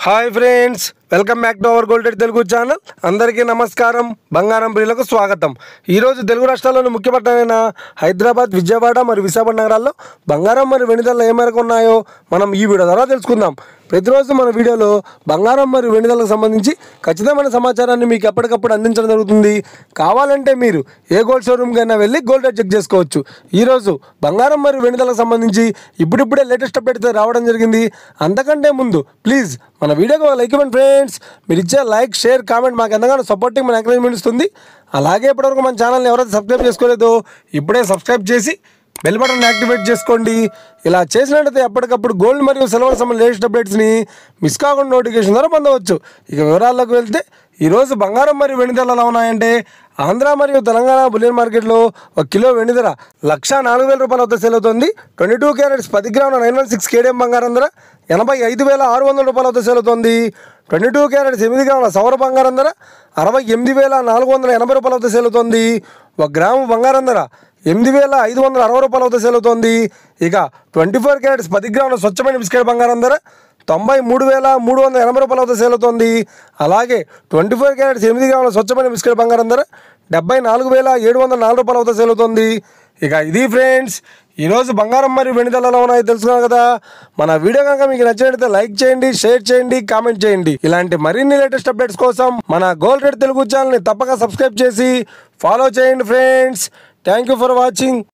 Hi friends, welcome back to our golden Telugu channel. అందరికీ నమస్కారం. బంగారం ప్రియులకు స్వాగతం. ఈరోజు తెలుగు రాష్ట్రాల్లోని ముఖ్య పట్టణమైన హైదరాబాద్, విజయవాడ మరియు విశాఖపట్నం నగరాల్లో బంగారం మరియు వెండి ధరలు ఏ మేరకు ఉన్నాయో మనం ఈ వీడియో ద్వారా తెలుసుకుందాం. ప్రతిరోజు మన వీడియోలో బంగారం మరియు వెండి ధరలకు సంబంధించి ఖచ్చితమైన సమాచారాన్ని మీకు ఎప్పటికప్పుడు అందించడం జరుగుతుంది. కావాలంటే మీరు ఏ గోల్డ్ షోరూమ్కైనా వెళ్ళి గోల్డ్ రేట్ చెక్ చేసుకోవచ్చు. ఈరోజు బంగారం మరియు వెండి ధరలకు సంబంధించి ఇప్పుడిప్పుడే లేటెస్ట్ అప్డేట్ రావడం జరిగింది. అంతకంటే ముందు ప్లీజ్ మన వీడియోకి లైక్ ఇవ్వండి ఫ్రెండ్స్. మీరు ఇచ్చే లైక్, షేర్, కామెంట్ మాకు ఎంతగానో సపోర్టింగ్, మన ఎంకరేజ్మెంట్ ఇస్తుంది. అలాగే ఇప్పటివరకు మన ఛానల్ని ఎవరైతే సబ్స్క్రైబ్ చేసుకోలేదో ఇప్పుడే సబ్స్క్రైబ్ చేసి బెల్ బటన్ యాక్టివేట్ చేసుకోండి. ఇలా చేసినట్టయితే ఎప్పటికప్పుడు గోల్డ్ మరియు సిల్వర్ సంబంధించిన లేటెస్ట్ అప్డేట్స్ని మిస్ కాకుండా నోటిఫికేషన్ ద్వారా పొందవచ్చు. ఇక వివరాల్లోకి వెళ్తే ఈరోజు బంగారం మరియు వెండి ధరలు ఎలా ఉన్నాయంటే, ఆంధ్ర మరియు తెలంగాణ బులియన్ మార్కెట్లో 1 కిలో వెండి ధర 1,04,000 రూపాయల వద్ద సేల్ అవుతుంది. 22 క్యారెట్స్ 10 గ్రాముల 916 కేడిఎం బంగారం ధర 85,600 రూపాయల వద్ద సేల్ అవుతుంది. 22 క్యారెట్స్ 8 గ్రాముల సౌర బంగారం ధర 68,480 రూపాయల వద్ద సేల్ అవుతుంది. 1 గ్రాము బంగారం ధర 8,560 రూపాయల వద్ద సేల్ అవుతుంది. ఇక 24 క్యారెట్స్ 10 గ్రాముల స్వచ్ఛమైన బిస్కెట్ బంగారం ధర 93,380 రూపాయల వద్ద సేల్ అవుతుంది. అలాగే 24 క్యారెట్స్ 8 గ్రాముల స్వచ్ఛమైన బిస్కెట్ బంగారం ధర 74,704 రూపాయల వద్ద సేల్ అవుతుంది. ఇక ఇది ఫ్రెండ్స్, ఈరోజు బంగారం మరియు వెండి ధరలు ఎలా ఉన్నాయో తెలుసుకున్నారు కదా. మన వీడియో కనుక మీకు నచ్చినట్లయితే లైక్ చేయండి, షేర్ చేయండి, కామెంట్ చేయండి. ఇలాంటి మరిన్ని లేటెస్ట్ అప్డేట్స్ కోసం మన గోల్డ్ రేట్ తెలుగు ఛానల్ని తప్పక సబ్స్క్రైబ్ చేసి ఫాలో చేయండి friends. Thank you for watching.